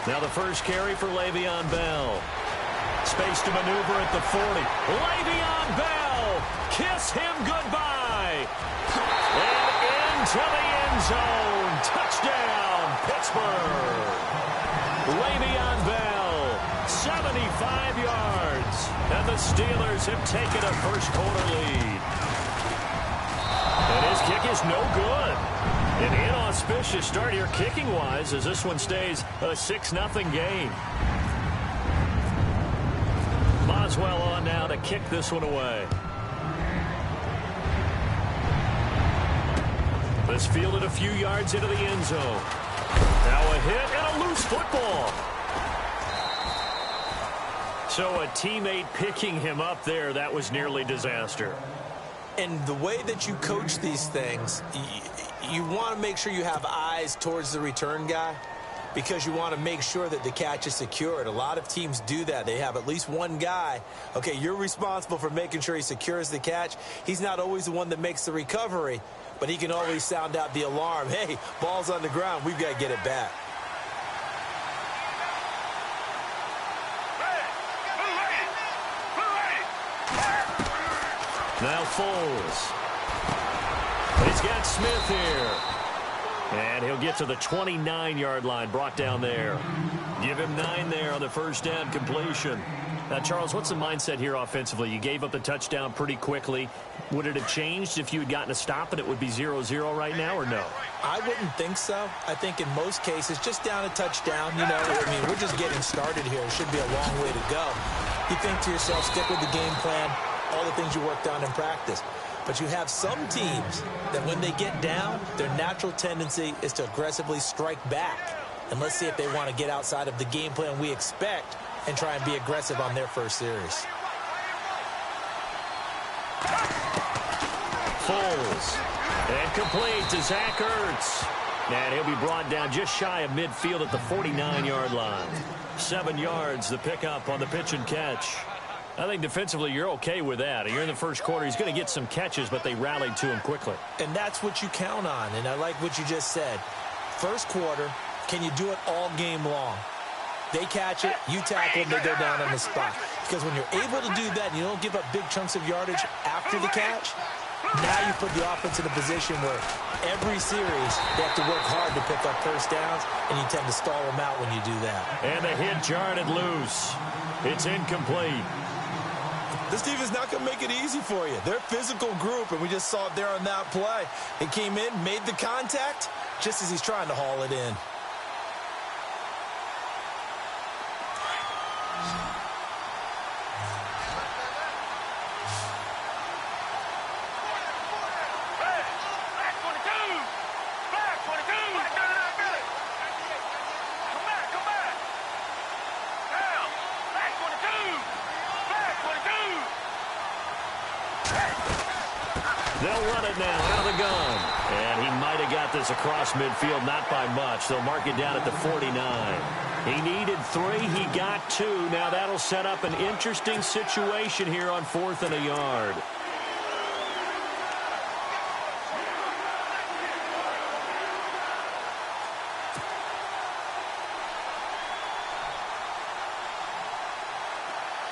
Now the first carry for Le'Veon Bell. Space to maneuver at the 40. Le'Veon Bell, kiss him goodbye. And into the end zone. Touchdown, Pittsburgh. Le'Veon Bell, 75 yards. And the Steelers have taken a first-quarter lead. And his kick is no good. An inauspicious start here kicking-wise as this one stays a 6-0 game. Boswell on now to kick this one away. This fielded a few yards into the end zone. Now a hit and a loose football. So a teammate picking him up there, that was nearly disaster. And the way that you coach these things, you want to make sure you have eyes towards the return guy because you want to make sure that the catch is secured. A lot of teams do that. They have at least one guy. Okay, you're responsible for making sure he secures the catch. He's not always the one that makes the recovery, but he can always sound out the alarm. Hey, ball's on the ground. We've got to get it back. Now Foles. He's got Smith here. And he'll get to the 29-yard line, brought down there. Give him 9 there on the first down completion. Now, Charles, what's the mindset here offensively? You gave up the touchdown pretty quickly. Would it have changed if you had gotten a stop and it would be 0-0 right now or no? I wouldn't think so. I think in most cases, just down a touchdown, you know, I mean, we're just getting started here. It should be a long way to go. You think to yourself, stick with the game plan, all the things you worked on in practice. But you have some teams that when they get down, their natural tendency is to aggressively strike back. And let's see if they want to get outside of the game plan we expect and try and be aggressive on their first series. Foles. And complete to Zach Ertz. And he'll be brought down just shy of midfield at the 49-yard line. 7 yards, the pickup on the pitch and catch. I think defensively you're okay with that. You're in the first quarter. He's going to get some catches, but they rallied to him quickly. And that's what you count on, and I like what you just said. First quarter, can you do it all game long? They catch it, you tackle them, they go down on the spot. Because when you're able to do that and you don't give up big chunks of yardage after the catch, now you put the offense in a position where every series they have to work hard to pick up first downs, and you tend to stall them out when you do that. And the hit jarred it loose. It's incomplete. This defense is not going to make it easy for you. They're a physical group, and we just saw it there on that play. It came in, made the contact, just as he's trying to haul it in. They'll run it now out of the gun. And he might have got this across midfield, not by much. They'll mark it down at the 49. He needed 3. He got 2. Now that'll set up an interesting situation here on 4th and a yard.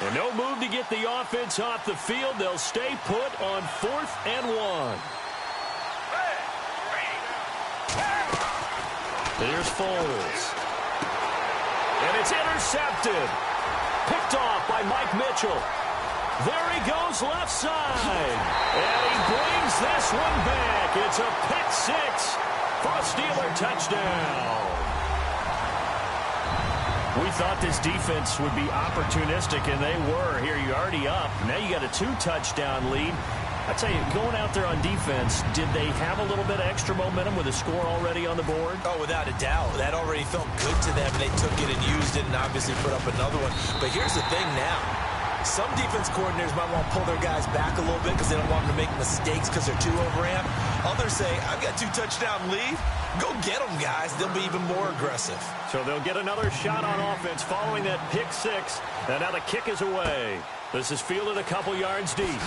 And no move to get the offense off the field. They'll stay put on 4th and 1. Here's Foles. And it's intercepted. Picked off by Mike Mitchell. There he goes left side. And he brings this one back. It's a pick 6 for a Steeler touchdown. We thought this defense would be opportunistic, and they were. Here, you're already up. Now you got a 2-touchdown lead. I tell you, going out there on defense, did they have a little bit of extra momentum with a score already on the board? Oh, without a doubt. That already felt good to them. They took it and used it and obviously put up another one. But here's the thing now. Some defense coordinators might want to pull their guys back a little bit because they don't want them to make mistakes because they're too overamped. Others say, I've got 2-touchdown lead. Go get them, guys. They'll be even more aggressive. So they'll get another shot on offense following that pick 6. And now the kick is away. This is fielded a couple yards deep.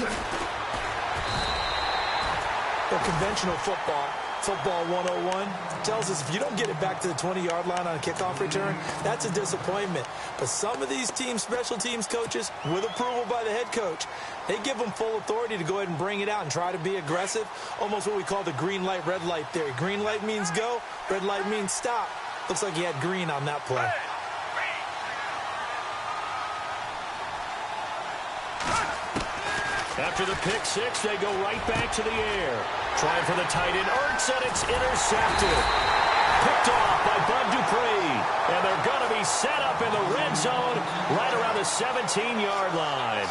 For conventional football, Football 101 tells us if you don't get it back to the 20-yard line on a kickoff return, that's a disappointment. But some of these team special teams coaches, with approval by the head coach, they give them full authority to go ahead and bring it out and try to be aggressive, almost what we call the green light, red light theory. Green light means go, red light means stop. Looks like he had green on that play. After the pick six, they go right back to the air. Trying for the tight end, Ertz, and it's intercepted. Picked off by Bud Dupree. And they're going to be set up in the red zone right around the 17-yard line.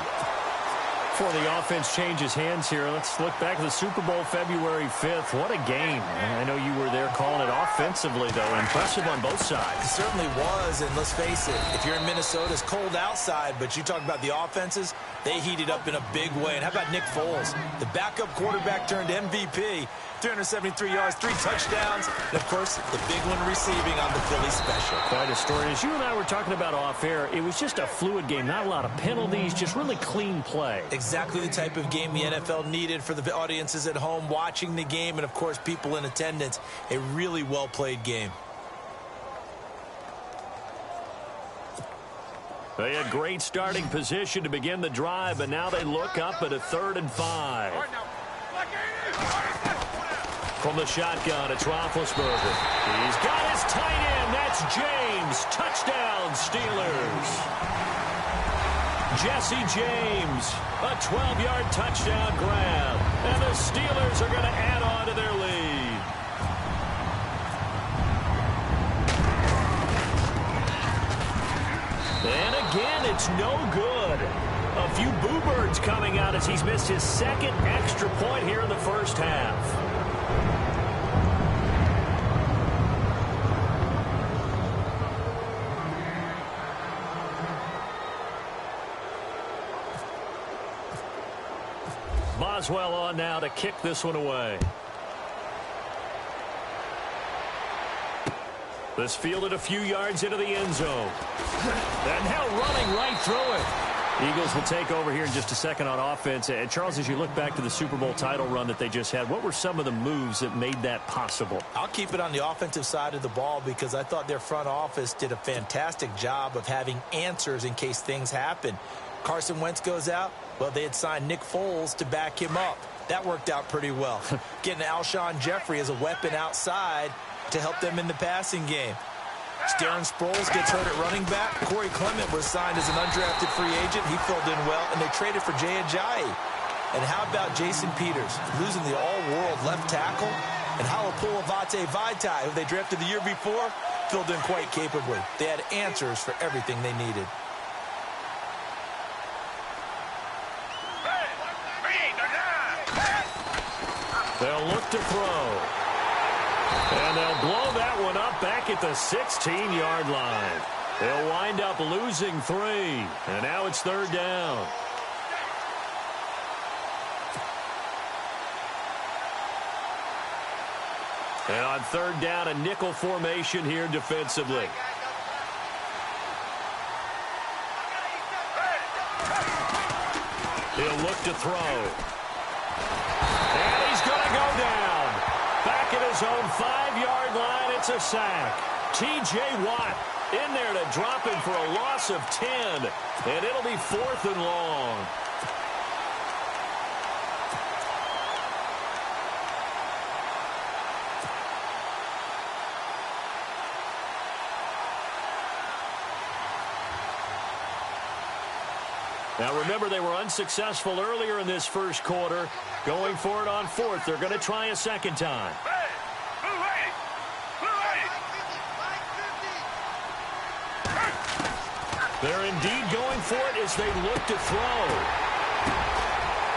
Before the offense changes hands here, let's look back at the Super Bowl February 5th. What a game. I know you were there calling it offensively, though. Impressive on both sides. It certainly was, and let's face it, if you're in Minnesota, it's cold outside, but you talk about the offenses, they heated up in a big way. And how about Nick Foles? The backup quarterback turned MVP, 373 yards, 3 touchdowns, and, of course, the big one receiving on the Philly special. Quite a story. As you and I were talking about off air, it was just a fluid game, not a lot of penalties, just really clean play. Exactly the type of game the NFL needed for the audiences at home watching the game and, of course, people in attendance. A really well-played game. They had great starting position to begin the drive, but now they look up at a 3rd and 5. From the shotgun, it's Roethlisberger. He's got his tight end. That's James. Touchdown, Steelers. Jesse James, a 12-yard touchdown grab. And the Steelers are going to add on to their lead. And again, it's no good. A few boo birds coming out as he's missed his 2nd extra point here in the first half. Boswell on now to kick this one away. This fielded a few yards into the end zone. And now running right through it. Eagles will take over here in just a second on offense. And Charles, as you look back to the Super Bowl title run that they just had, what were some of the moves that made that possible? I'll keep it on the offensive side of the ball because I thought their front office did a fantastic job of having answers in case things happen. Carson Wentz goes out. Well, they had signed Nick Foles to back him up. That worked out pretty well. Getting Alshon Jeffrey as a weapon outside to help them in the passing game. Darren Sproles gets hurt at running back. Corey Clement was signed as an undrafted free agent. He filled in well, and they traded for Jay Ajayi. And how about Jason Peters losing the all-world left tackle? And Halapoulivaati Vaitai, who they drafted the year before, filled in quite capably. They had answers for everything they needed. They'll look to throw. And they'll blow that one up back at the 16-yard line. They'll wind up losing 3. And now it's 3rd down. And on 3rd down, a nickel formation here defensively. He'll look to throw. And he's going to go down. Back at his own 5-yard line, it's a sack. T.J. Watt in there to drop him for a loss of 10. And it'll be 4th and long. Now, remember, they were unsuccessful earlier in this first quarter. Going for it on 4th. They're going to try a second time. They're indeed going for it as they look to throw.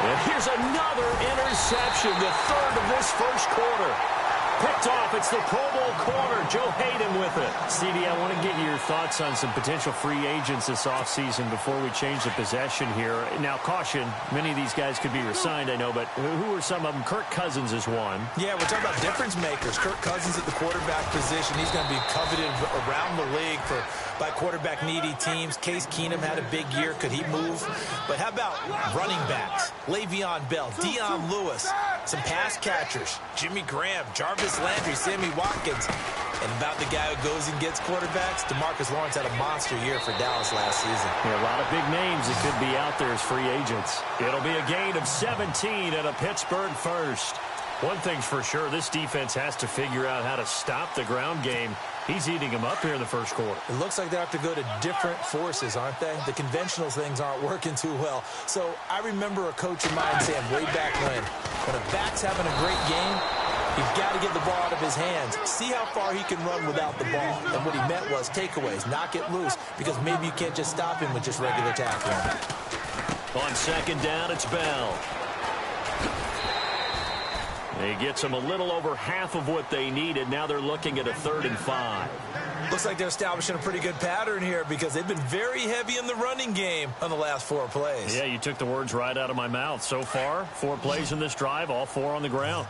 And here's another interception, the 3rd of this first quarter. Picked off. It's the Pro Bowl corner, Joe Hayden with it. CD, I want to get your thoughts on some potential free agents this offseason before we change the possession here. Now, caution, many of these guys could be re-signed, I know, but who are some of them? Kirk Cousins is one. Yeah, we're talking about difference makers. Kirk Cousins at the quarterback position. He's going to be coveted around the league by quarterback-needy teams. Case Keenum had a big year. Could he move? But how about running backs? Le'Veon Bell, Dion Lewis. some pass catchers, Jimmy Graham, Jarvis Landry, Sammy Watkins. And about the guy who goes and gets quarterbacks, DeMarcus Lawrence had a monster year for Dallas last season. Yeah, a lot of big names that could be out there as free agents. It'll be a gain of 17 and a Pittsburgh first. One thing's for sure, this defense has to figure out how to stop the ground game. He's eating them up here in the first quarter. It looks like they have to go to different forces, aren't they? The conventional things aren't working too well. So I remember a coach of mine saying way back when a back's having a great game, you've got to get the ball out of his hands. See how far he can run without the ball. And what he meant was takeaways, knock it loose, because maybe you can't just stop him with just regular tackling. On second down, it's Bell. He gets them a little over half of what they needed. Now they're looking at a 3rd and 5. Looks like they're establishing a pretty good pattern here because they've been very heavy in the running game on the last 4 plays. Yeah, you took the words right out of my mouth. So far, 4 plays in this drive, all 4 on the ground.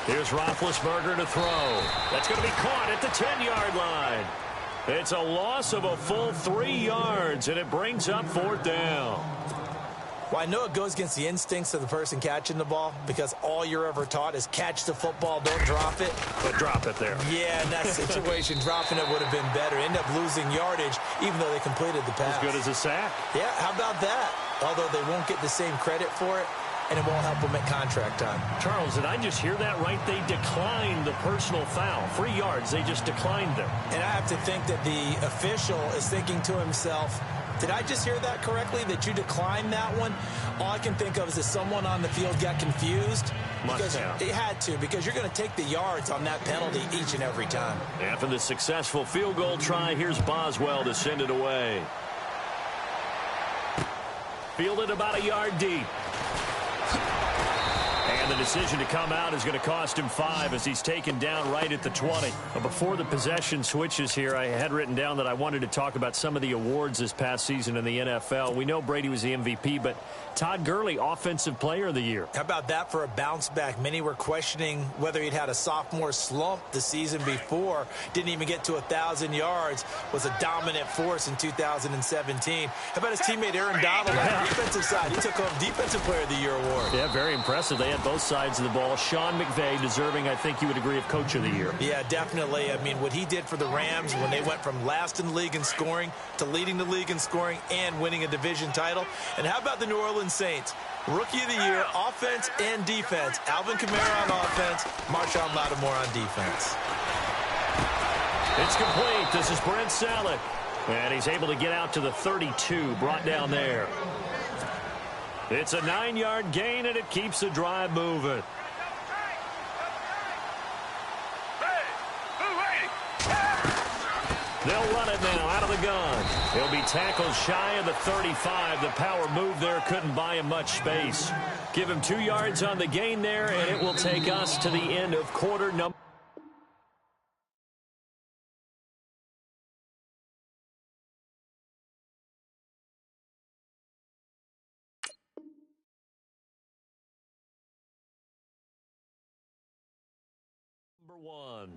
Here's Roethlisberger to throw. That's going to be caught at the 10-yard line. It's a loss of a full 3 yards, and it brings up 4th down. Well, I know it goes against the instincts of the person catching the ball because all you're ever taught is catch the football, don't drop it. But drop it there. Yeah, in that situation, dropping it would have been better. End up losing yardage, even though they completed the pass. As good as a sack. Yeah, how about that? Although they won't get the same credit for it, and it won't help them at contract time. Charles, did I just hear that right? They declined the personal foul. 3 yards, they just declined them. And I have to think that the official is thinking to himself, did I just hear that correctly, that you declined that one? All I can think of is that someone on the field got confused. Must have. They had to, because you're going to take the yards on that penalty each and every time. After the successful field goal try, here's Boswell to send it away. Fielded about a yard deep. And the decision to come out is going to cost him 5 as he's taken down right at the 20. But before the possession switches here, I had written down that I wanted to talk about some of the awards this past season in the NFL. We know Brady was the MVP, but Todd Gurley, Offensive Player of the Year. How about that for a bounce back? Many were questioning whether he'd had a sophomore slump the season before. Didn't even get to 1,000 yards. Was a dominant force in 2017. How about his teammate Aaron Donald on the defensive side? He took home Defensive Player of the Year award. Yeah, very impressive. They had both sides of the ball. Sean McVay deserving, I think you would agree, of Coach of the Year. Yeah, definitely. I mean, what he did for the Rams when they went from last in the league in scoring to leading the league in scoring and winning a division title. And how about the New Orleans Saints? Rookie of the Year, offense and defense. Alvin Kamara on offense, Marshawn Lattimore on defense. It's complete. This is Brent Salek. And he's able to get out to the 32, brought down there. It's a 9-yard gain, and it keeps the drive moving. They'll run it now out of the gun. He'll be tackled shy of the 35. The power move there couldn't buy him much space. Give him 2 yards on the gain there, and it will take us to the end of quarter number. Number 1.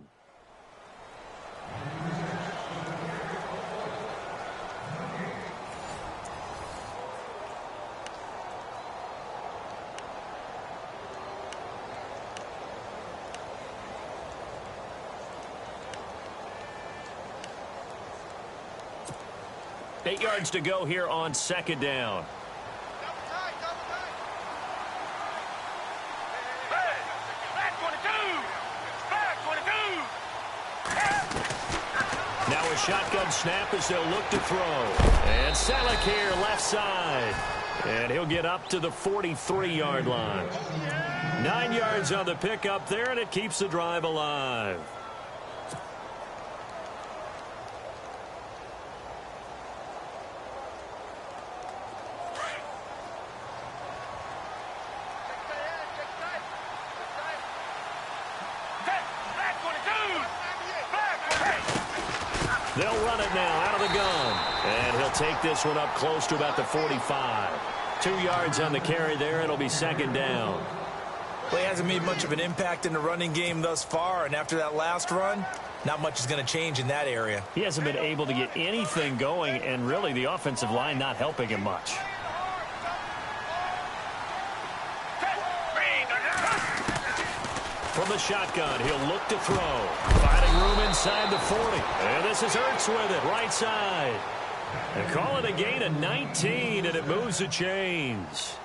Eight yards to go here on second down. Now a shotgun snap as they'll look to throw. And Salek here left side. And he'll get up to the 43-yard line. 9 yards on the pickup there, and it keeps the drive alive. They'll run it now out of the gun. And he'll take this one up close to about the 45. 2 yards on the carry there. It'll be second down. Well, he hasn't made much of an impact in the running game thus far. And after that last run, not much is going to change in that area. He hasn't been able to get anything going, and really the offensive line not helping him much. From the shotgun, he'll look to throw. Finding room inside the 40. And this is Ertz with it, right side. And call it a gain of 19, and it moves the chains.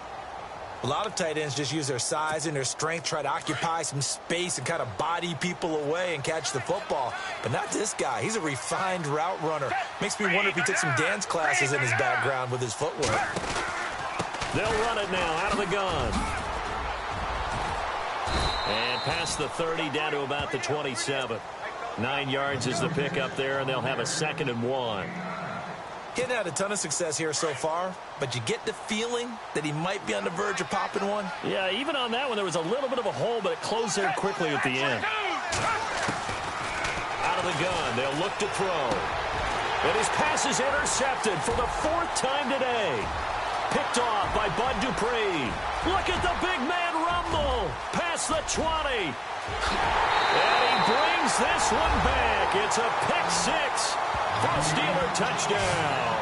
A lot of tight ends just use their size and their strength, try to occupy some space and kind of body people away and catch the football. But not this guy. He's a refined route runner. Makes me wonder if he took some dance classes in his background with his footwork. They'll run it now out of the gun. And past the 30 down to about the 27. 9 yards is the pick up there, and they'll have a 2nd and 1. Getting had a ton of success here so far, but you get the feeling that he might be on the verge of popping one. Yeah, even on that one, there was a little bit of a hole, but it closed there quickly at the end. Out of the gun, they'll look to throw. And his pass is intercepted for the 4th time today. Picked off by Bud Dupree. Look at the big man rumble. Past the 20. And he brings this one back. It's a pick 6 for a Steeler touchdown.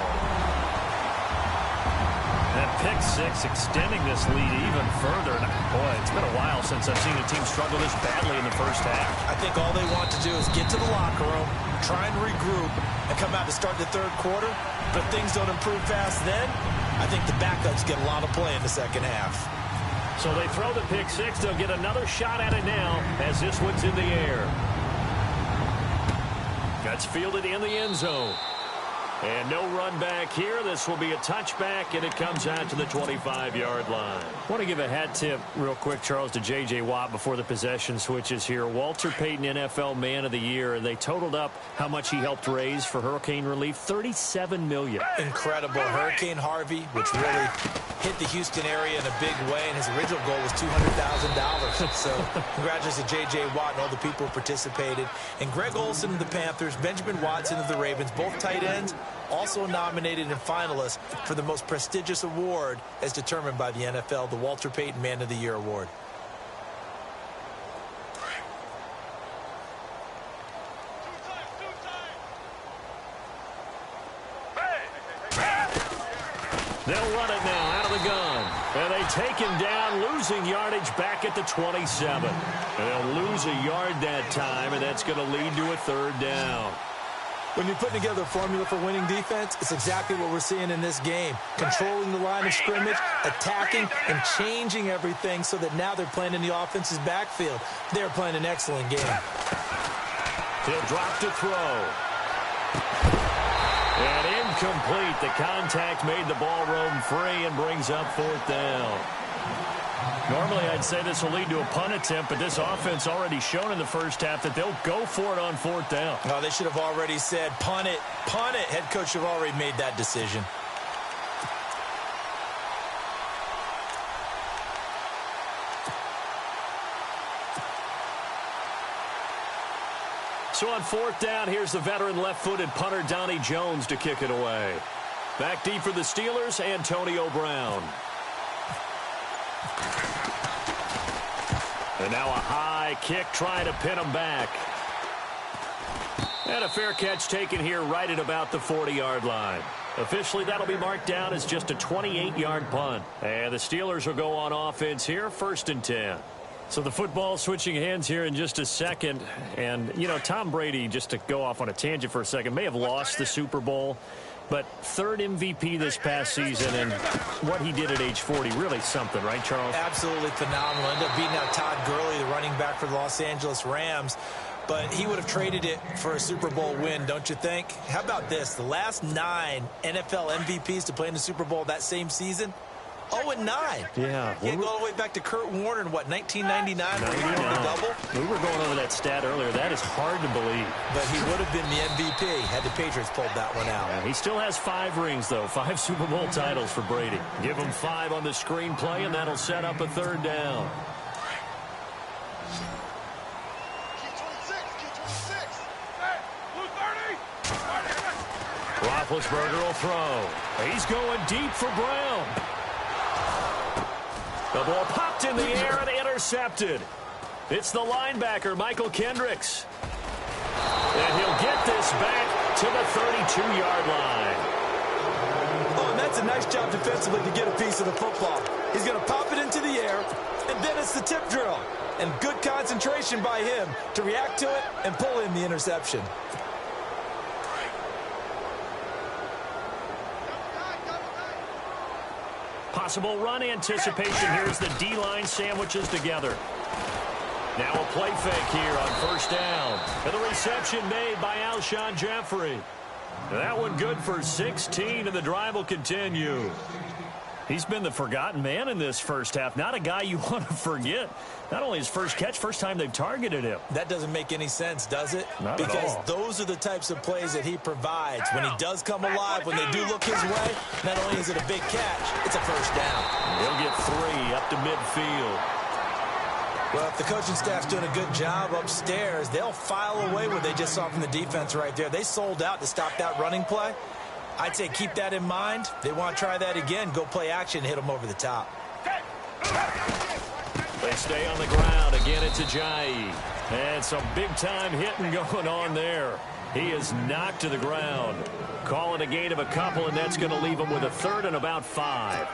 That pick 6 extending this lead even further. Boy, it's been a while since I've seen a team struggle this badly in the first half. I think all they want to do is get to the locker room, try and regroup, and come out to start the 3rd quarter. But if things don't improve fast then, I think the backups get a lot of play in the 2nd half. So they throw the pick 6. They'll get another shot at it now as this one's in the air. That's fielded in the end zone. And no run back here. This will be a touchback, and it comes out to the 25-yard line. I want to give a hat tip real quick, Charles, to J.J. Watt before the possession switches here. Walter Payton, NFL Man of the Year, and they totaled up how much he helped raise for hurricane relief, $37 million. Incredible. Hurricane Harvey, which really hit the Houston area in a big way, and his original goal was $200,000. So congratulations to J.J. Watt and all the people who participated. And Greg Olsen of the Panthers, Benjamin Watson of the Ravens, both tight ends, also nominated and finalists for the most prestigious award as determined by the NFL, the Walter Payton Man of the Year Award. They'll run it now out of the gun. And they take him down, losing yardage back at the 27. And they'll lose a yard that time, and that's going to lead to a 3rd down. When you're putting together a formula for winning defense, it's exactly what we're seeing in this game. Controlling the line of scrimmage, attacking, and changing everything so that now they're playing in the offense's backfield. They're playing an excellent game. He'll drop to throw. And incomplete. The contact made the ball roam free and brings up 4th down. Normally, I'd say this will lead to a punt attempt, but this offense already shown in the first half that they'll go for it on 4th down. No, they should have already said, punt it, punt it. Head coach should have already made that decision. So on 4th down, here's the veteran left-footed punter Donnie Jones to kick it away. Back deep for the Steelers, Antonio Brown. And now a high kick trying to pin him back. And a fair catch taken here right at about the 40-yard line. Officially, that'll be marked down as just a 28-yard punt. And the Steelers will go on offense here, 1st and 10. So the football switching hands here in just a second. And, you know, Tom Brady, just to go off on a tangent for a second, may have lost the Super Bowl. But 3rd MVP this past season, and what he did at age 40, really something, right, Charles? Absolutely phenomenal. Ended up beating out Todd Gurley, the running back for the Los Angeles Rams. But he would have traded it for a Super Bowl win, don't you think? How about this? The last 9 NFL MVPs to play in the Super Bowl that same season, 0-9. Yeah. You go all the way back to Kurt Warner in, what, 1999 when he won the double? We were going over that stat earlier. That is hard to believe. But he would have been the MVP had the Patriots pulled that one out. Yeah, he still has 5 rings, though. 5 Super Bowl titles for Brady. Give him 5 on the screenplay, and that'll set up a 3rd down. Roethlisberger will throw. He's going deep for Brown. The ball popped in the air and intercepted. It's the linebacker, Michael Kendricks. And he'll get this back to the 32-yard line. Oh, and that's a nice job defensively to get a piece of the football. He's going to pop it into the air, and then it's the tip drill. And good concentration by him to react to it and pull in the interception. Possible run anticipation here as the D-line sandwiches together. Now a play fake here on first down. And the reception made by Alshon Jeffrey. That one good for 16, and the drive will continue. He's been the forgotten man in this first half. Not a guy you want to forget. Not only his first catch, first time they've targeted him. That doesn't make any sense, does it? Not at all. Because those are the types of plays that he provides. When he does come alive, when they do look his way, not only is it a big catch, it's a first down. He'll get 3 up to midfield. Well, if the coaching staff's doing a good job upstairs, they'll file away what they just saw from the defense right there. They sold out to stop that running play. I'd say keep that in mind. They want to try that again. Go play action, hit them over the top. They stay on the ground. Again, it's Ajayi. And some big-time hitting going on there. He is knocked to the ground. Calling a gain of a couple, and that's going to leave him with a third and about 5.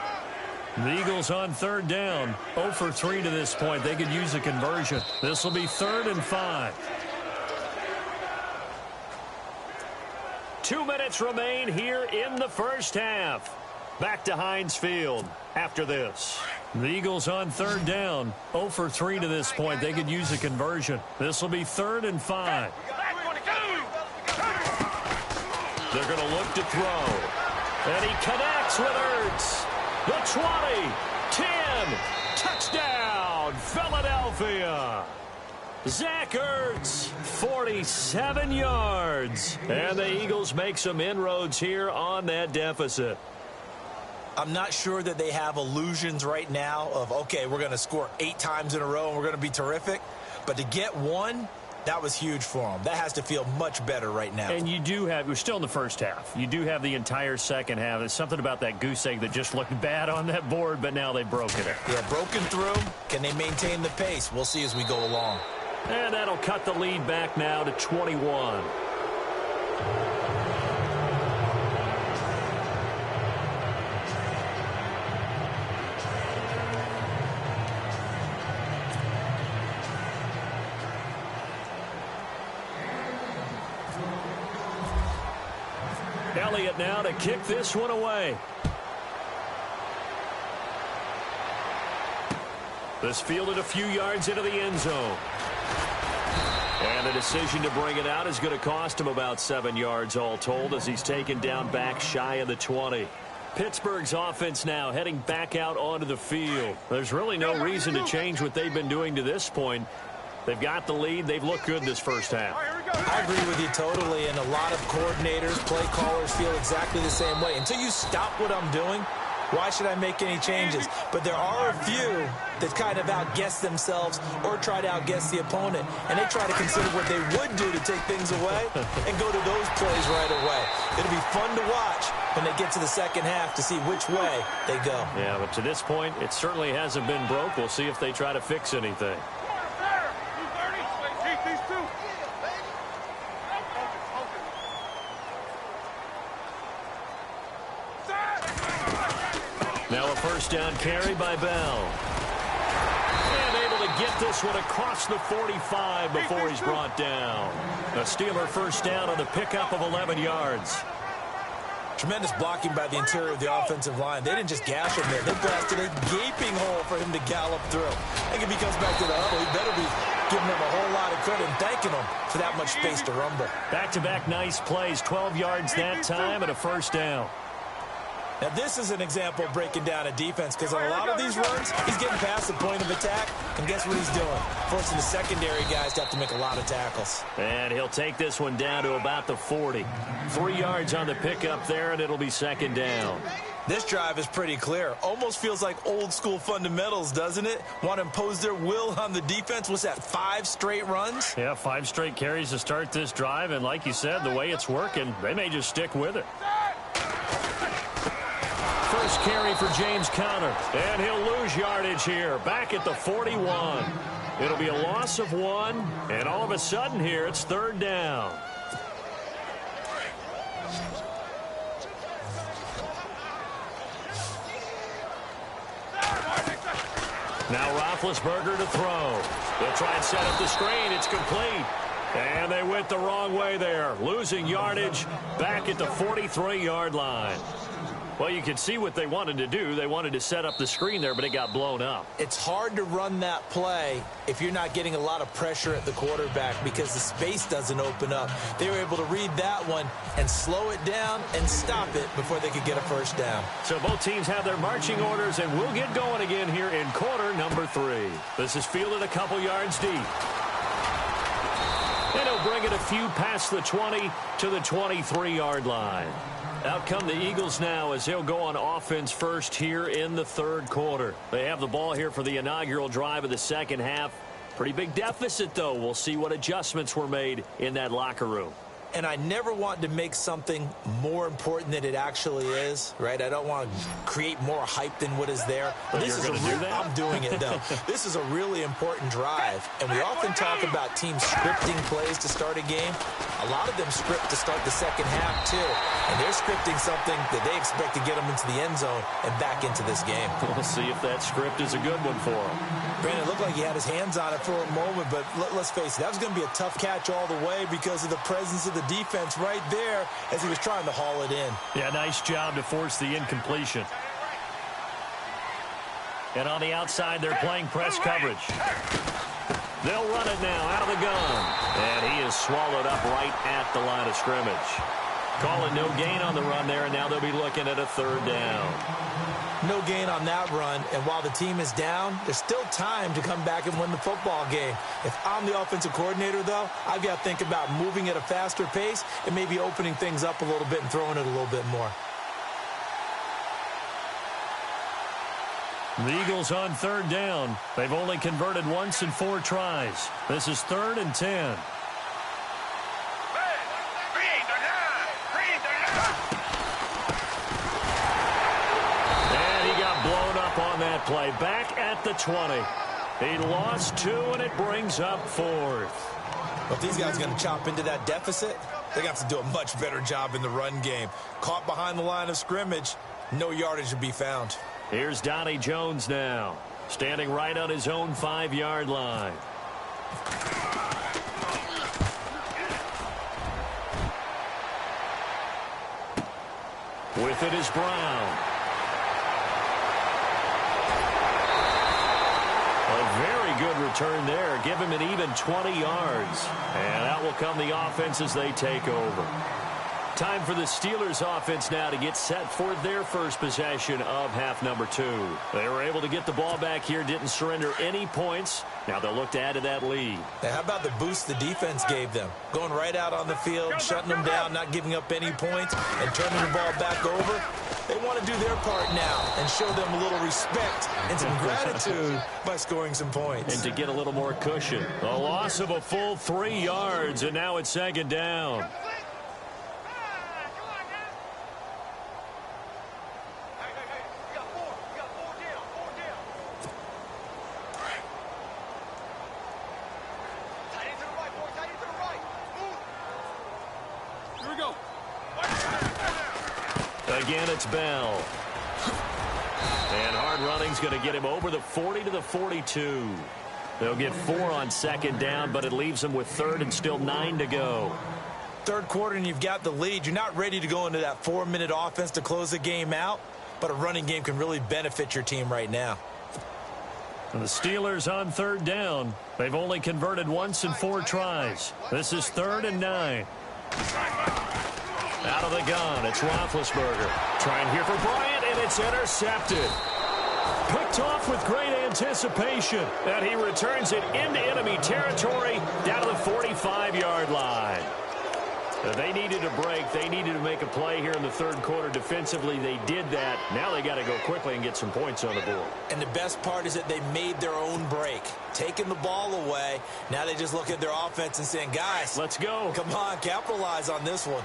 The Eagles on third down. 0 for 3 to this point. They could use a conversion. This will be 3rd and 5. 2 minutes remain here in the first half. Back to Heinz Field after this. The Eagles on third down. 0 for 3 to this point. They could use a conversion. This will be 3rd and 5. They're going to look to throw. And he connects with Ertz. The 20, 10, touchdown, Philadelphia. Zach Ertz, 47 yards. And the Eagles make some inroads here on that deficit. I'm not sure that they have illusions right now of, okay, we're going to score 8 times in a row and we're going to be terrific. But to get one, that was huge for them. That has to feel much better right now. And you do have, we're still in the first half. You do have the entire second half. There's something about that goose egg that just looked bad on that board, but now they've broken it. Yeah, broken through. Can they maintain the pace? We'll see as we go along. And that'll cut the lead back now to 21. Elliott now to kick this one away. This fielded a few yards into the end zone. And the decision to bring it out is going to cost him about 7 yards all told as he's taken down back shy of the 20. Pittsburgh's offense now heading back out onto the field. There's really no reason to change what they've been doing to this point. They've got the lead. They've looked good this first half. I agree with you totally, and a lot of coordinators, play callers feel exactly the same way. Until you stop what I'm doing, why should I make any changes? But there are a few that kind of outguess themselves or try to outguess the opponent, and they try to consider what they would do to take things away and go to those plays right away. It'll be fun to watch when they get to the second half to see which way they go. Yeah, but to this point, it certainly hasn't been broke. We'll see if they try to fix anything. Now a first down carry by Bell. And able to get this one across the 45 before he's brought down. A Steeler first down on the pickup of 11 yards. Tremendous blocking by the interior of the offensive line. They didn't just gash him there. They blasted a gaping hole for him to gallop through. I think if he comes back to the huddle, he better be giving them a whole lot of credit and thanking them for that much space to rumble. Back-to-back nice plays. 12 yards that time and a first down. Now, this is an example of breaking down a defense because on a lot of these runs, he's getting past the point of attack, and guess what he's doing? Forcing the secondary guys to have to make a lot of tackles. And he'll take this one down to about the 40. 3 yards on the pickup there, and it'll be second down. This drive is pretty clear. Almost feels like old-school fundamentals, doesn't it? Want to impose their will on the defense. What's that, 5 straight runs? Yeah, 5 straight carries to start this drive, and like you said, the way it's working, they may just stick with it. First carry for James Conner, and he'll lose yardage here, back at the 41. It'll be a loss of 1, and all of a sudden here, it's third down. Now Roethlisberger to throw. They'll try and set up the screen. It's complete. And they went the wrong way there, losing yardage back at the 43-yard line. Well, you can see what they wanted to do. They wanted to set up the screen there, but it got blown up. It's hard to run that play if you're not getting a lot of pressure at the quarterback because the space doesn't open up. They were able to read that one and slow it down and stop it before they could get a first down. So both teams have their marching orders, and we'll get going again here in quarter number 3. This is fielded a couple yards deep. And he'll bring it a few past the 20 to the 23-yard line. Out come the Eagles now as they'll go on offense first here in the third quarter. They have the ball here for the inaugural drive of the second half. Pretty big deficit, though. We'll see what adjustments were made in that locker room. And I never want to make something more important than it actually is, right? I don't want to create more hype than what is there. But this is I'm doing it, though. This is a really important drive. And we often talk about teams scripting plays to start a game. A lot of them script to start the second half, too. And they're scripting something that they expect to get them into the end zone and back into this game. We'll see if that script is a good one for him. Brandon, it looked like he had his hands on it for a moment, but let's face it, that was going to be a tough catch all the way because of the presence of the defense right there as he was trying to haul it in. Yeah, nice job to force the incompletion. And on the outside, they're playing press coverage. They'll run it now out of the gun. And he is swallowed up right at the line of scrimmage. Call it no gain on the run there, and now they'll be looking at a third down. No gain on that run, and while the team is down, there's still time to come back and win the football game. If I'm the offensive coordinator, though, I've got to think about moving at a faster pace and maybe opening things up a little bit and throwing it a little bit more. The Eagles on third down. They've only converted once in 4 tries. This is 3rd and 10. On that play, back at the 20. He lost 2, and it brings up 4th. Well, if these guys are going to chop into that deficit, they're going to have to do a much better job in the run game. Caught behind the line of scrimmage, no yardage to be found. Here's Donnie Jones now, standing right on his own 5-yard line. With it is Brown. Very good return there. Give him an even 20 yards. And out will come the offense as they take over. Time for the Steelers offense now to get set for their first possession of half number 2. They were able to get the ball back here, didn't surrender any points. Now they'll look to add to that lead. Now, how about the boost the defense gave them? Going right out on the field, shutting them down, not giving up any points, and turning the ball back over. They want to do their part now and show them a little respect and some gratitude by scoring some points. And to get a little more cushion. A loss of a full 3 yards, and now it's 2nd down. Again, it's Bell. And hard running's going to get him over the 40 to the 42. They'll get 4 on 2nd down, but it leaves them with 3rd and still 9 to go. Third quarter and you've got the lead. You're not ready to go into that 4-minute offense to close the game out, but a running game can really benefit your team right now. And the Steelers on 3rd down. They've only converted once in 4 tries. This is 3rd and 9. Out of the gun, it's Roethlisberger. Trying here for Bryant, and it's intercepted. Picked off with great anticipation. And he returns it into enemy territory down to the 45-yard line. They needed a break. They needed to make a play here in the third quarter. Defensively, they did that. Now they got to go quickly and get some points on the board. And the best part is that they made their own break. Taking the ball away. Now they just look at their offense and saying, guys, let's go. Come on, capitalize on this one.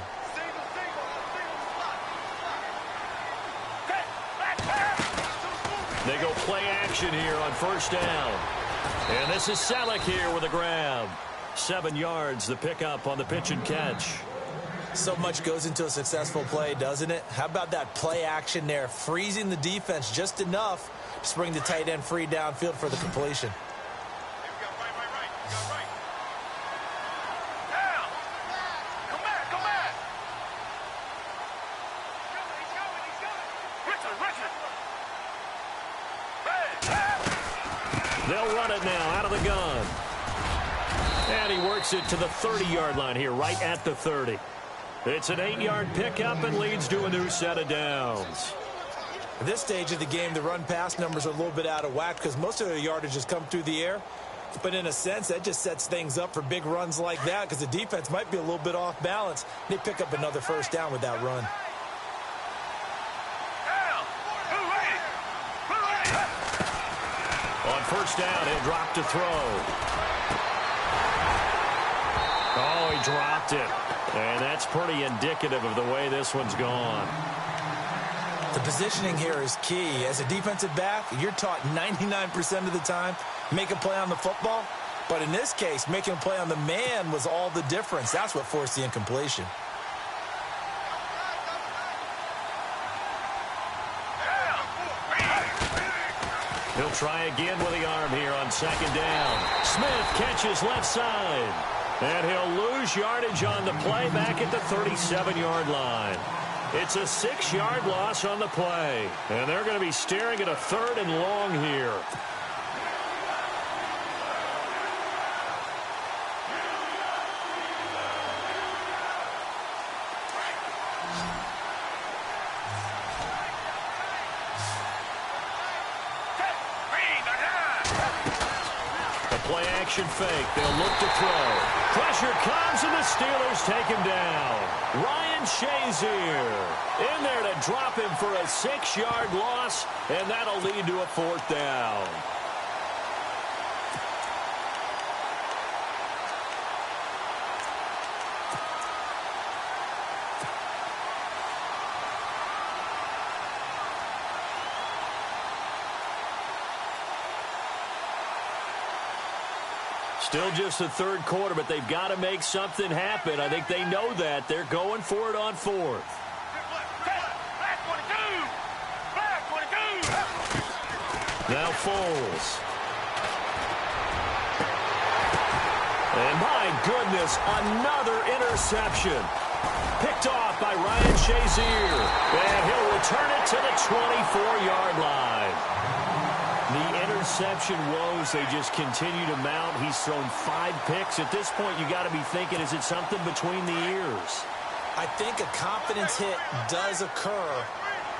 They go play action here on 1st down. And this is Selleck here with a grab. 7 yards, the pickup on the pitch and catch. So much goes into a successful play, doesn't it? How about that play action there, freezing the defense just enough Just bring the tight end free downfield for the completion. They'll run it now out of the gun. And he works it to the 30-yard line here, right at the 30. It's an 8-yard pickup and leads to a new set of downs. At this stage of the game, the run-pass numbers are a little bit out of whack because most of their yardage has come through the air. But in a sense, that just sets things up for big runs like that because the defense might be a little bit off balance. They pick up another first down with that run. On first down, he'll drop to throw. Oh, he dropped it. And that's pretty indicative of the way this one's gone. The positioning here is key. As a defensive back, you're taught 99% of the time, make a play on the football. But in this case, making a play on the man was all the difference. That's what forced the incompletion. He'll try again with the arm here on second down. Smith catches left side. And he'll lose yardage on the play back at the 37-yard line. It's a 6-yard loss on the play. And they're going to be staring at a 3rd and long here. Play-action fake. They'll look to throw. Pressure comes, and the Steelers take him down. Ryan Shazier in there to drop him for a 6-yard loss, and that'll lead to a 4th down. Still just the 3rd quarter, but they've got to make something happen. I think they know that. They're going for it on 4th. Now Foles. And my goodness, another interception. Picked off by Ryan Shazier. And he'll return it to the 24-yard line. The interception woes, they just continue to mount. He's thrown 5 picks. At this point, you got to be thinking, is it something between the ears? I think a confidence hit does occur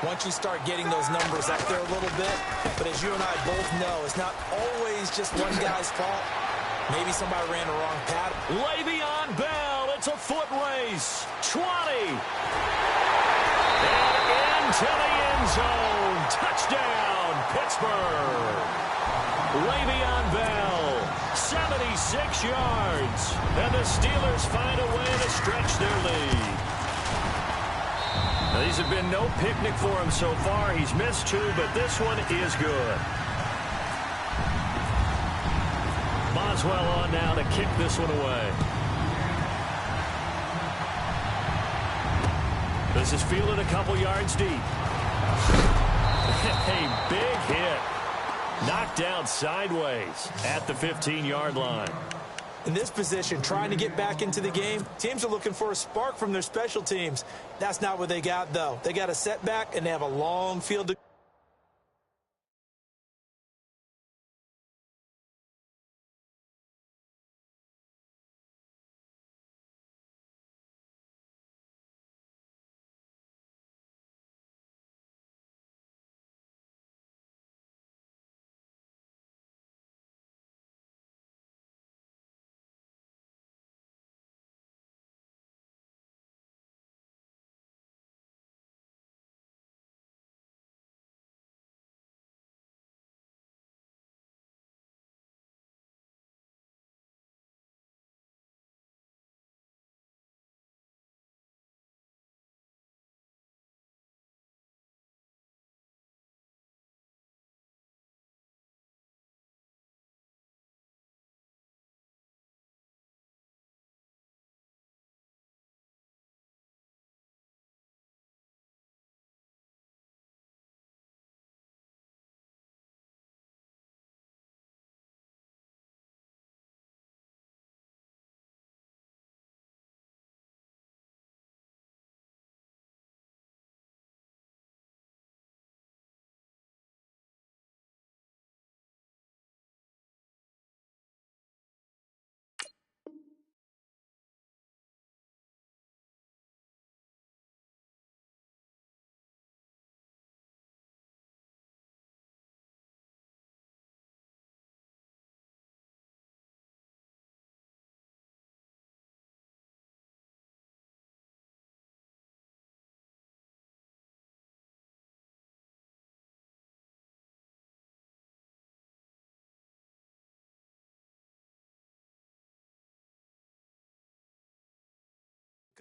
once you start getting those numbers up there a little bit. But as you and I both know, it's not always just one guy's fault. Maybe somebody ran the wrong pattern. Le'Veon Bell, it's a foot race. 20. And into the end zone. Touchdown, Pittsburgh. Le'Veon Bell, 76 yards. And the Steelers find a way to stretch their lead. Now, these have been no picnic for him so far. He's missed 2, but this one is good. Boswell on now to kick this one away. This is fielded a couple yards deep. A big hit. Knocked down sideways at the 15-yard line. In this position, trying to get back into the game, teams are looking for a spark from their special teams. That's not what they got, though. They got a setback, and they have a long field to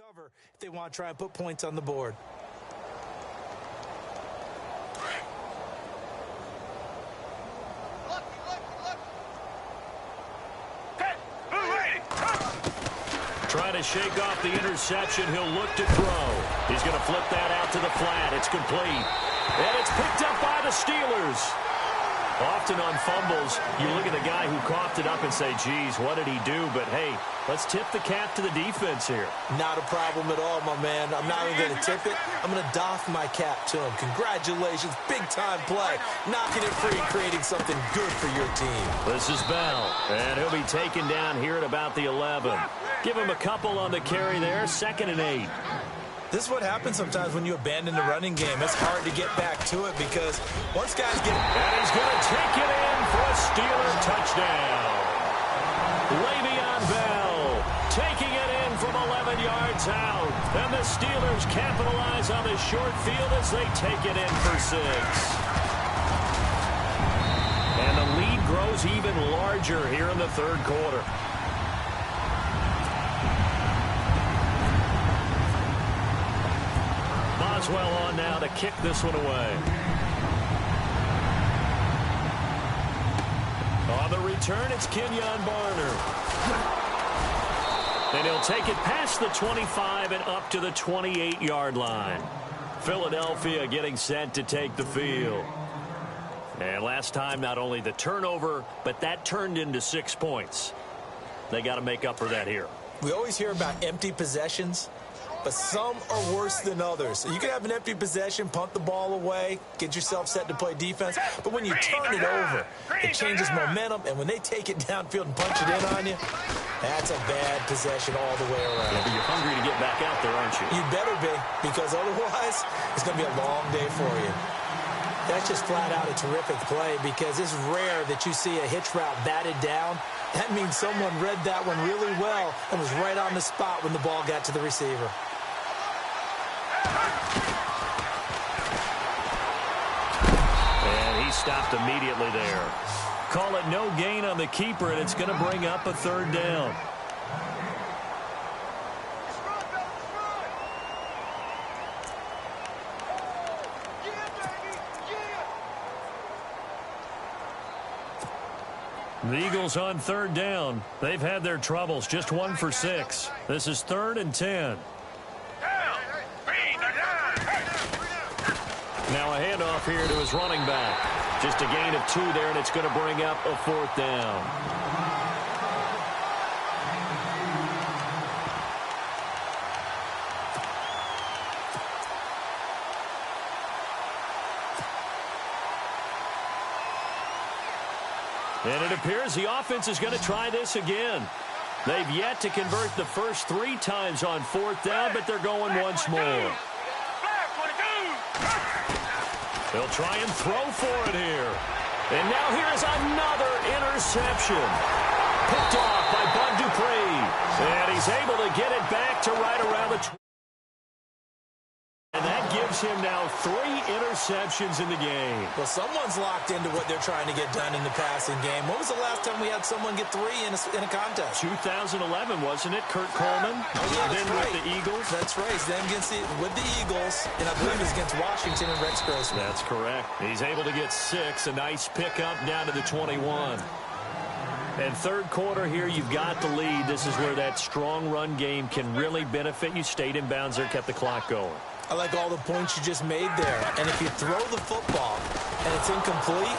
cover if they want to try and put points on the board. Trying to shake off the interception. He'll look to throw. He's going to flip that out to the flat. It's complete. And it's picked up by the Steelers. Often on fumbles, you look at the guy who coughed it up and say, geez, what did he do? But, hey, let's tip the cap to the defense here. Not a problem at all, my man. I'm not even going to tip it. I'm going to doff my cap to him. Congratulations. Big-time play. Knocking it free, creating something good for your team. This is Bell, and he'll be taken down here at about the 11. Give him a couple on the carry there, 2nd and 8. This is what happens sometimes when you abandon the running game. It's hard to get back to it because once guys get... And he's going to take it in for a Steeler touchdown. Le'Veon Bell taking it in from 11 yards out. And the Steelers capitalize on the short field as they take it in for 6. And the lead grows even larger here in the third quarter. Boswell on now to kick this one away. On the return, it's Kenyon Barner. And he'll take it past the 25 and up to the 28-yard line. Philadelphia getting set to take the field. And last time, not only the turnover, but that turned into 6 points. They got to make up for that here. We always hear about empty possessions, but some are worse than others. You can have an empty possession, punt the ball away, get yourself set to play defense, but when you turn it over, it changes momentum, and when they take it downfield and punch it in on you, that's a bad possession all the way around. Yeah, but you're hungry to get back out there, aren't you? You better be, because otherwise, it's going to be a long day for you. That's just flat out a terrific play because it's rare that you see a hitch route batted down. That means someone read that one really well and was right on the spot when the ball got to the receiver. And he stopped immediately there. Call it no gain on the keeper, and it's going to bring up a 3rd down. The Eagles on 3rd down. They've had their troubles, just 1 for 6. This is 3rd and 10. Now a handoff here to his running back. Just a gain of 2 there, and it's going to bring up a 4th down. And it appears the offense is going to try this again. They've yet to convert the first 3 times on 4th down, but they're going once more. They'll try and throw for it here. And now here's another interception. Picked off by Bud Dupree. And he's able to get it back to right around the 20. And that gives him now 3 interceptions in the game. Well, someone's locked into what they're trying to get done in the passing game. When was the last time we had someone get 3 in a contest? 2011, wasn't it? Kurt Coleman. Then right. with the Eagles. That's right. Then with the Eagles, and I believe it was against Washington and Rex Grossman. That's correct. He's able to get 6. A nice pickup down to the 21. And third quarter here, you've got the lead. This is where that strong run game can really benefit you. Stayed in bounds there, kept the clock going. I like all the points you just made there. And if you throw the football and it's incomplete,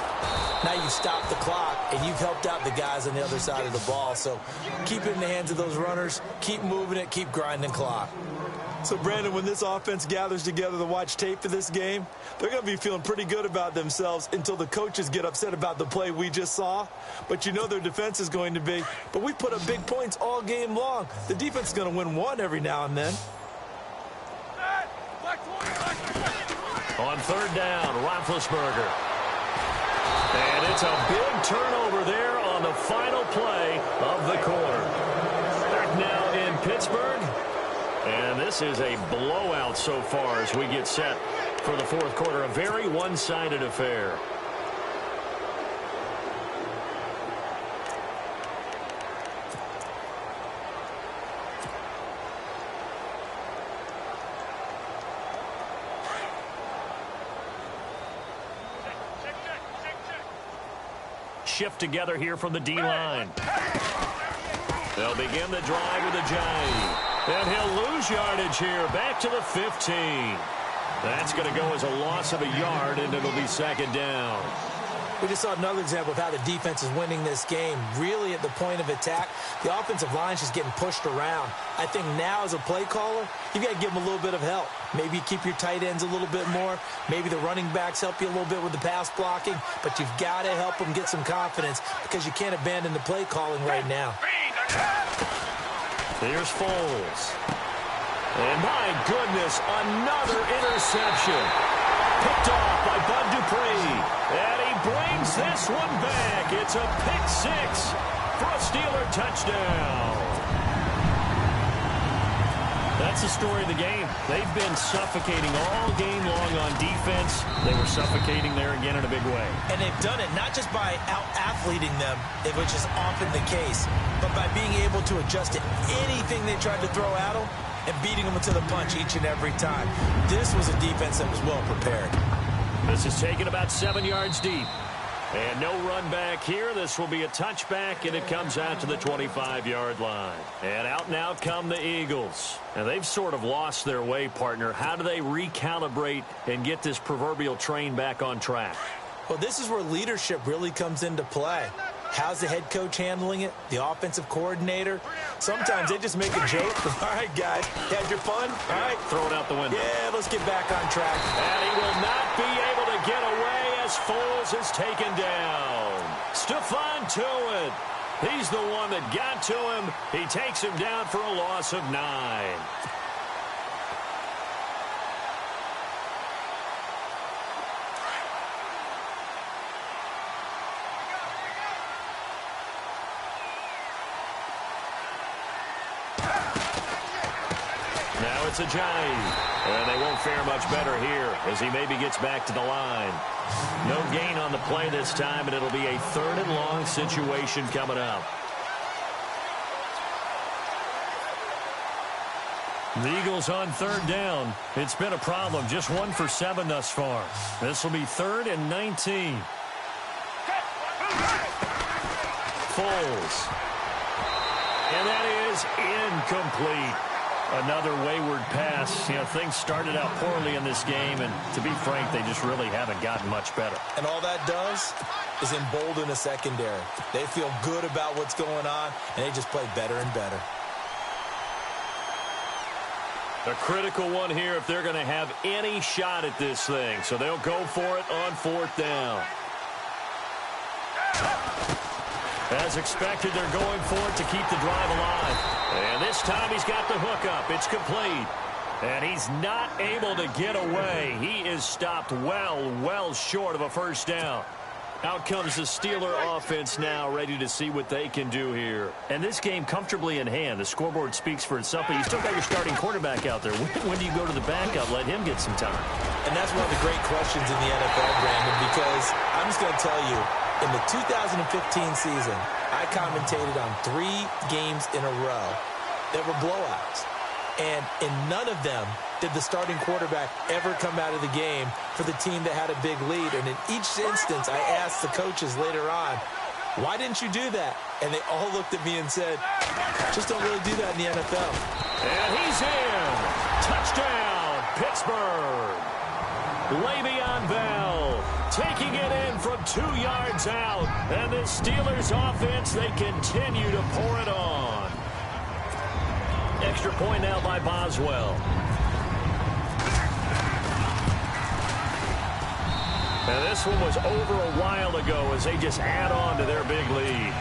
now you stop the clock and you've helped out the guys on the other side of the ball. So keep it in the hands of those runners. Keep moving it. Keep grinding clock. So, Brandon, when this offense gathers together to watch tape for this game, they're going to be feeling pretty good about themselves until the coaches get upset about the play we just saw. But you know their defense is going to be. But we put up big points all game long. The defense is going to win one every now and then. On third down, Roethlisberger. And it's a big turnover there on the final play of the quarter. Back now in Pittsburgh. And this is a blowout so far as we get set for the fourth quarter. A very one-sided affair. shift together here from the D-line. They'll begin the drive with a jive. And he'll lose yardage here, back to the 15. That's going to go as a loss of a yard, and it'll be second down. We just saw another example of how the defense is winning this game. Really at the point of attack, the offensive line is just getting pushed around. I think now as a play caller, you've got to give them a little bit of help. Maybe keep your tight ends a little bit more. Maybe the running backs help you a little bit with the pass blocking. But you've got to help them get some confidence because you can't abandon the play calling right now. Here's Foles. And my goodness, another interception. Picked off by Bud Dupree. And he brings this one back. It's a pick six for a Steeler touchdown. That's the story of the game. They've been suffocating all game long on defense. They were suffocating there again in a big way. And they've done it not just by out-athleting them, which is often the case, but by being able to adjust to anything they tried to throw at them and beating them to the punch each and every time. This was a defense that was well prepared. This is taken about 7 yards deep. And no run back here. This will be a touchback, and it comes out to the 25-yard line. And out now come the Eagles. And they've sort of lost their way, partner. How do they recalibrate and get this proverbial train back on track? Well, this is where leadership really comes into play. How's the head coach handling it? The offensive coordinator? Sometimes they just make a joke. All right, guys, had your fun? All right. Throw it out the window. Yeah, let's get back on track. And he will not be able to get away as Foles is taken down. Stephon Tuitt. He's the one that got to him. He takes him down for a loss of 9. Now it's a jive. And they won't fare much better here as he maybe gets back to the line. No gain on the play this time, and it'll be a 3rd and long situation coming up. The Eagles on 3rd down. It's been a problem. Just 1 for 7 thus far. This will be 3rd and 19. Foles. And that is incomplete. Another wayward pass. You know, things started out poorly in this game, and to be frank, they just really haven't gotten much better. And all that does is embolden the secondary. They feel good about what's going on, and they just play better and better. A critical one here if they're going to have any shot at this thing. So they'll go for it on 4th down. As expected, they're going for it to keep the drive alive. And this time he's got the hook up. It's complete. And he's not able to get away. He is stopped well short of a 1st down. Out comes the Steeler offense now, ready to see what they can do here. And this game comfortably in hand. The scoreboard speaks for itself, but you still got your starting quarterback out there. When do you go to the backup? Let him get some time. And that's one of the great questions in the NFL, Brandon, because I'm just going to tell you, in the 2015 season, I commentated on 3 games in a row that were blowouts. And in none of them did the starting quarterback ever come out of the game for the team that had a big lead. And in each instance, I asked the coaches later on, why didn't you do that? And they all looked at me and said, just don't really do that in the NFL. And he's in. Touchdown, Pittsburgh. Le'Veon Bell taking it in from 2 yards out. And the Steelers offense, they continue to pour it on. Extra point now by Boswell. And this one was over a while ago as they just add on to their big lead.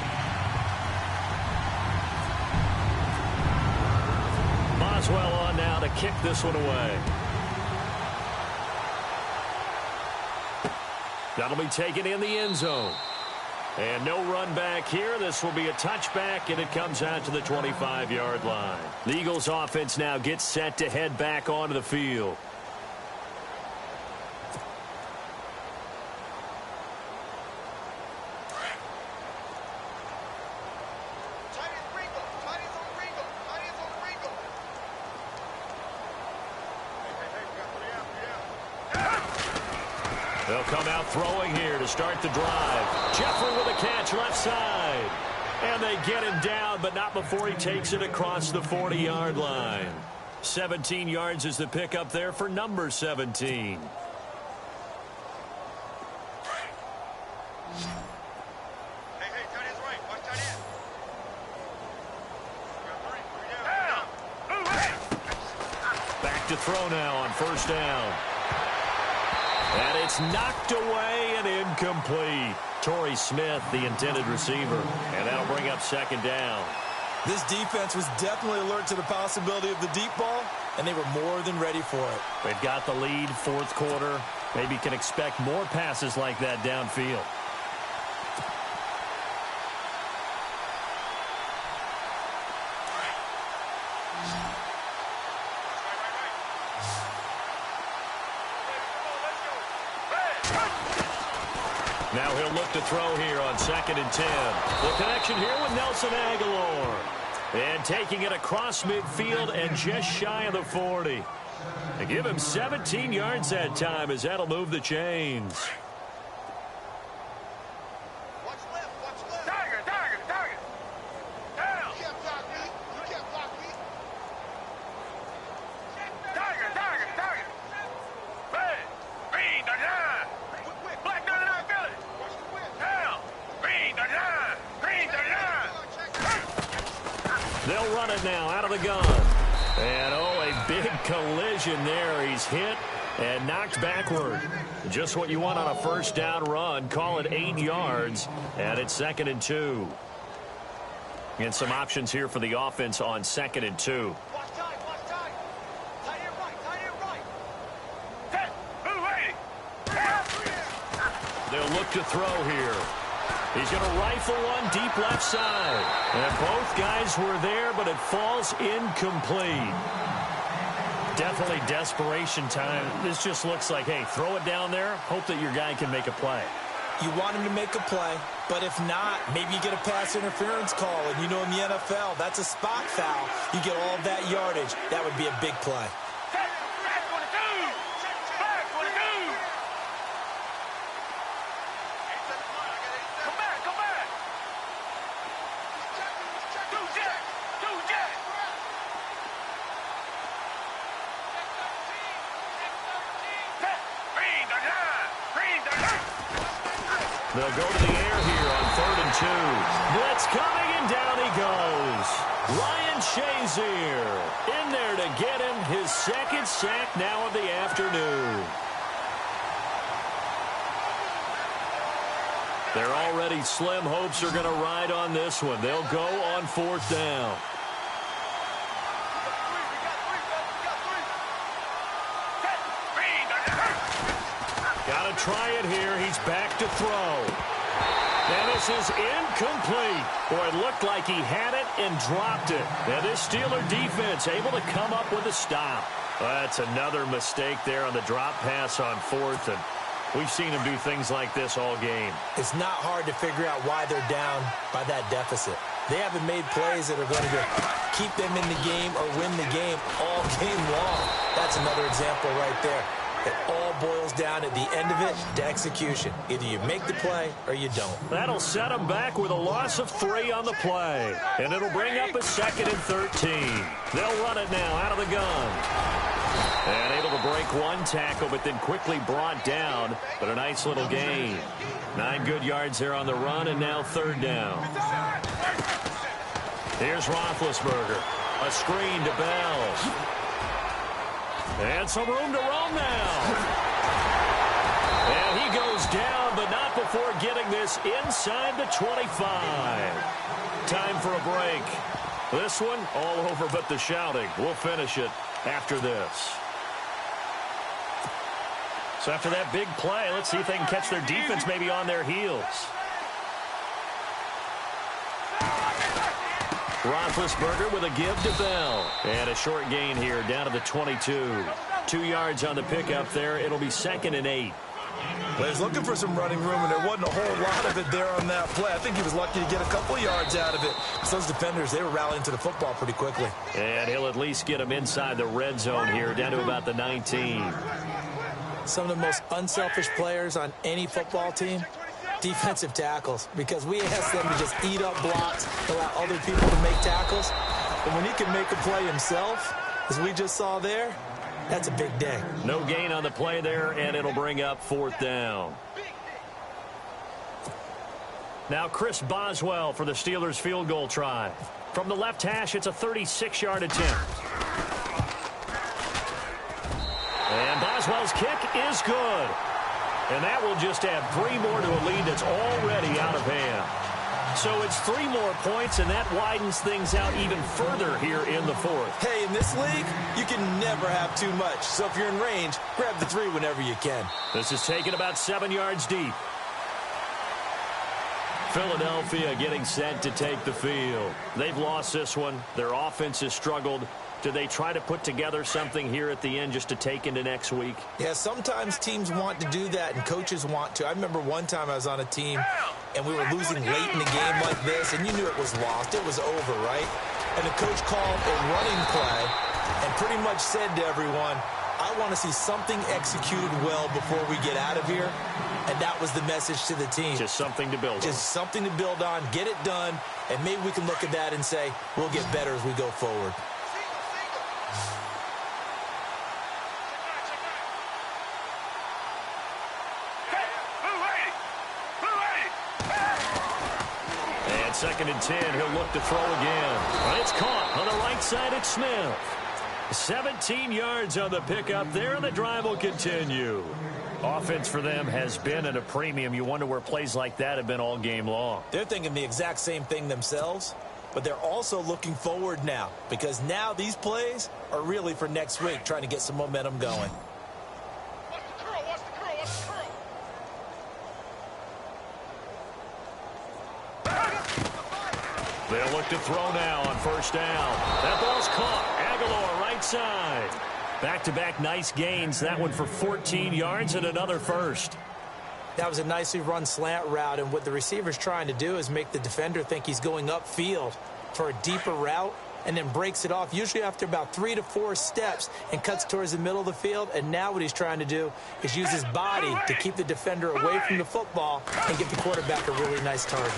Boswell on now to kick this one away. That'll be taken in the end zone. And no run back here. This will be a touchback, and it comes out to the 25-yard line. The Eagles offense now gets set to head back onto the field. They'll come out throwing here to start the drive. Jeffrey with a catch left side. And they get him down, but not before he takes it across the 40-yard line. 17 yards is the pickup there for number 17. Back to throw now on first down. And it's knocked away and incomplete. Torrey Smith, the intended receiver. And that'll bring up second down. This defense was definitely alert to the possibility of the deep ball, and they were more than ready for it. They've got the lead, fourth quarter. Maybe can expect more passes like that downfield. Now he'll look to throw here on 2nd and 10. The connection here with Nelson Aguilar. And taking it across midfield and just shy of the 40. They give him 17 yards that time as that'll move the chains. They'll run it now out of the gun. And, oh, a big collision there. He's hit and knocked backward. Just what you want on a first down run. Call it 8 yards. And it's 2nd and 2. And some options here for the offense on 2nd and 2. They'll look to throw here. He's going to rifle one deep left side. And both guys were there, but it falls incomplete. Definitely desperation time. This just looks like, hey, throw it down there, hope that your guy can make a play. You want him to make a play, but if not, maybe you get a pass interference call. And you know in the NFL, that's a spot foul. You get all of that yardage. That would be a big play. They'll go to the air here on 3rd and 2. Blitz coming, and down he goes. Ryan Shazier in there to get him his 2nd sack now of the afternoon. They're already slim hopes are going to ride on this one. They'll go on 4th down. Got to try it here. He's back to throw. And this is incomplete. Boy, it looked like he had it and dropped it. Now this Steeler defense able to come up with a stop. That's another mistake there on the drop pass on 4th. And we've seen him do things like this all game. It's not hard to figure out why they're down by that deficit. They haven't made plays that are going to keep them in the game or win the game all game long. That's another example right there. It all boils down at the end of it to execution. Either you make the play or you don't. That'll set them back with a loss of 3 on the play. And it'll bring up a 2nd and 13. They'll run it now out of the gun. And able to break one tackle, but then quickly brought down. But a nice little gain. 9 good yards there on the run, and now 3rd down. Here's Roethlisberger. A screen to Bell. And some room to roam now. And he goes down, but not before getting this inside the 25. Time for a break. This one all over but the shouting. We'll finish it after this. So after that big play, let's see if they can catch their defense maybe on their heels. Roethlisberger with a give to Bell. And a short gain here down to the 22. 2 yards on the pickup there. It'll be 2nd and 8. Well, he's looking for some running room, and there wasn't a whole lot of it there on that play. I think he was lucky to get a couple of yards out of it. Because those defenders, they were rallying to the football pretty quickly. And he'll at least get him inside the red zone here, down to about the 19. some of the most unselfish players on any football team? Defensive tackles, because we ask them to just eat up blocks, allow other people to make tackles. And when he can make a play himself, as we just saw there, that's a big day. No gain on the play there, and it'll bring up 4th down. Now Chris Boswell for the Steelers field goal try. From the left hash, it's a 36-yard attempt. And Boswell's kick is good. And that will just add 3 more to a lead that's already out of hand. So it's 3 more points, and that widens things out even further here in the 4th. Hey, in this league, you can never have too much. So if you're in range, grab the 3 whenever you can. This is taken about 7 yards deep. Philadelphia getting set to take the field. They've lost this one. Their offense has struggled. Do they try to put together something here at the end just to take into next week? Yeah, sometimes teams want to do that and coaches want to. I remember one time I was on a team and we were losing late in the game like this, and you knew it was lost. It was over, right? And the coach called a running play and pretty much said to everyone, I want to see something executed well before we get out of here. And that was the message to the team. Just something to build on. Just something to build on, get it done, and maybe we can look at that and say, we'll get better as we go forward. And 2nd and 10, he'll look to throw again. And it's caught on the right side at Smith. 17 yards on the pickup there, and the drive will continue. Offense for them has been at a premium. You wonder where plays like that have been all game long. They're thinking the exact same thing themselves, but they're also looking forward now, because now these plays are really for next week, trying to get some momentum going. They'll look to throw now on 1st down. That ball's caught. Aguilar right side. Back-to-back nice gains. That one for 14 yards and another first. That was a nicely run slant route, and what the receiver's trying to do is make the defender think he's going upfield for a deeper route and then breaks it off, usually after about 3 to 4 steps, and cuts towards the middle of the field. And now what he's trying to do is use his body to keep the defender away from the football and give the quarterback a really nice target.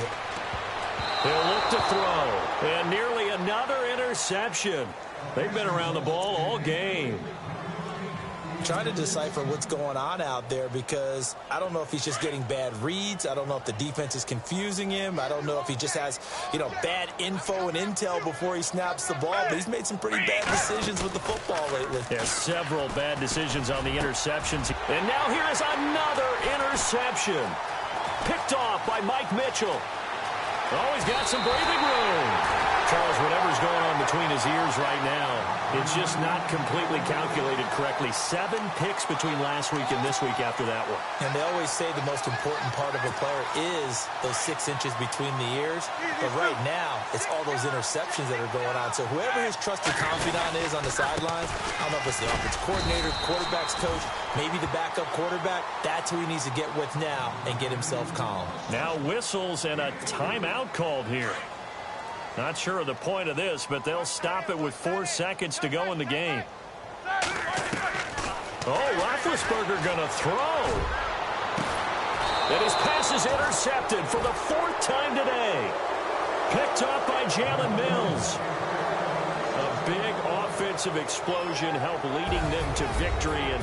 They'll look to throw. And nearly another interception. They've been around the ball all game. Trying to decipher what's going on out there, because I don't know if he's just getting bad reads. I don't know if the defense is confusing him. I don't know if he just has, bad info and intel before he snaps the ball. But he's made some pretty bad decisions with the football lately. Yeah, several bad decisions on the interceptions. And now here is another interception. Picked off by Mike Mitchell. Oh, he's got some breathing room. Charles, whatever's going on between his ears right now, it's just not completely calculated correctly. 7 picks between last week and this week after that one. And they always say the most important part of a player is those 6 inches between the ears. But right now, it's all those interceptions that are going on. So whoever his trusted confidant is on the sidelines, I don't know if it's the offensive coordinator, quarterback's coach, maybe the backup quarterback, that's who he needs to get with now and get himself calm. Now whistles and a timeout called here. Not sure of the point of this, but they'll stop it with 4 seconds to go in the game. Oh, Roethlisberger going to throw. And his pass is intercepted for the 4th time today. Picked up by Jalen Mills. A big offensive explosion helped leading them to victory. And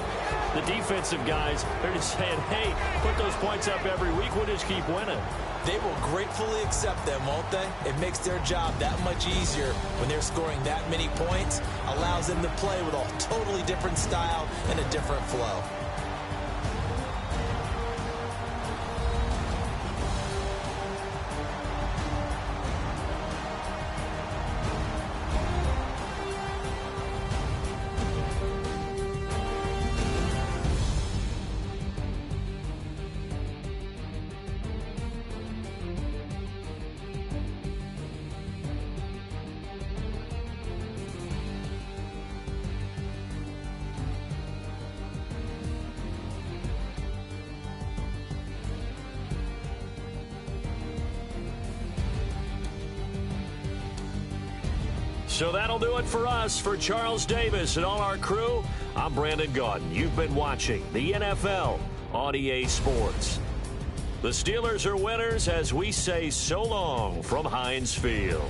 the defensive guys, they're just saying, hey, put those points up every week. We'll just keep winning. They will gratefully accept them, won't they? It makes their job that much easier when they're scoring that many points. Allows them to play with a totally different style and a different flow. So that'll do it for us. For Charles Davis and all our crew, I'm Brandon Gaudin. You've been watching the NFL on EA Sports. The Steelers are winners as we say so long from Heinz Field.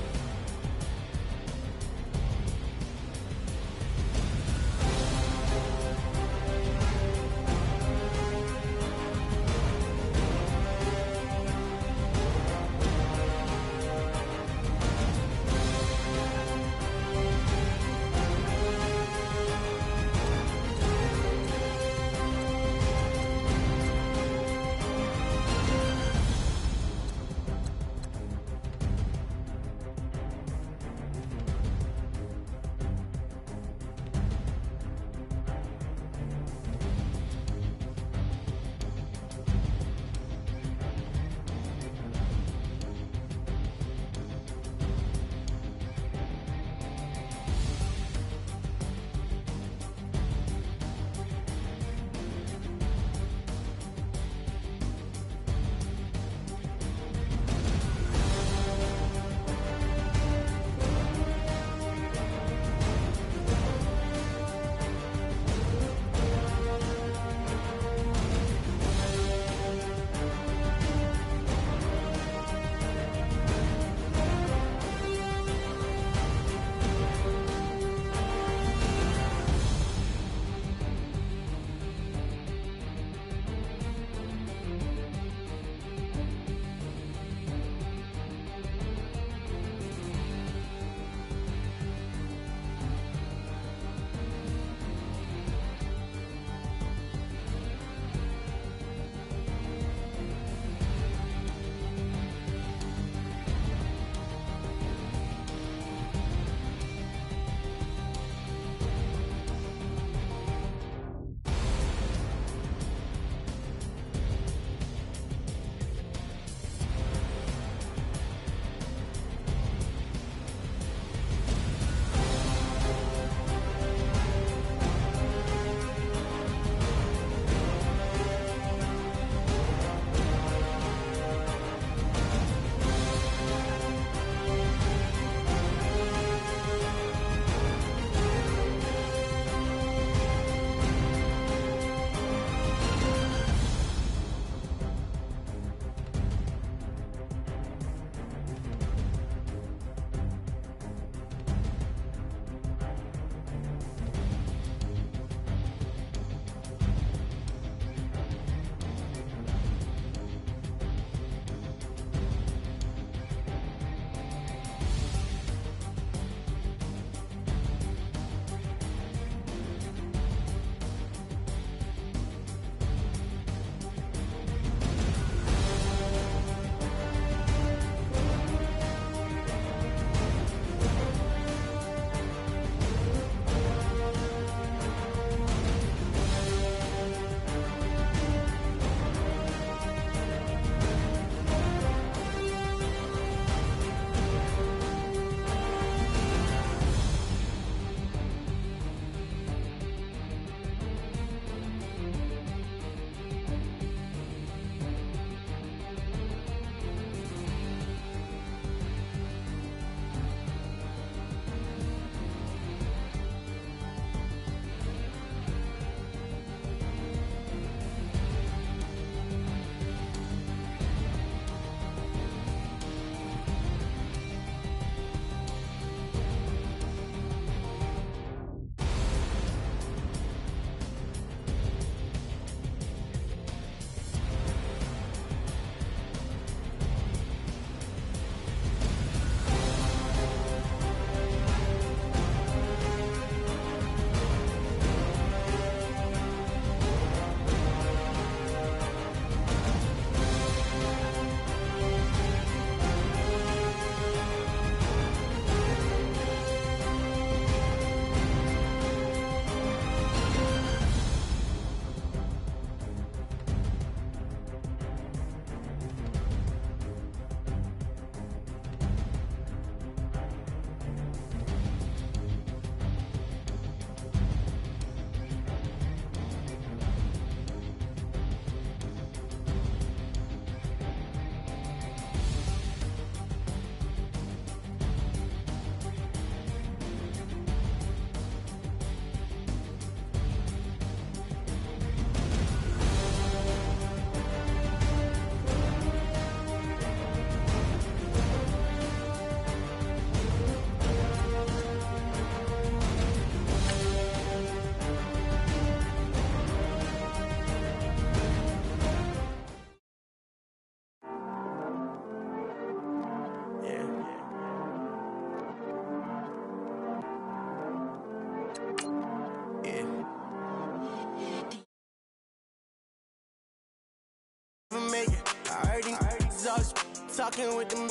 talking with them.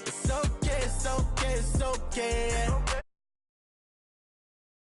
It's okay, it's okay, it's okay.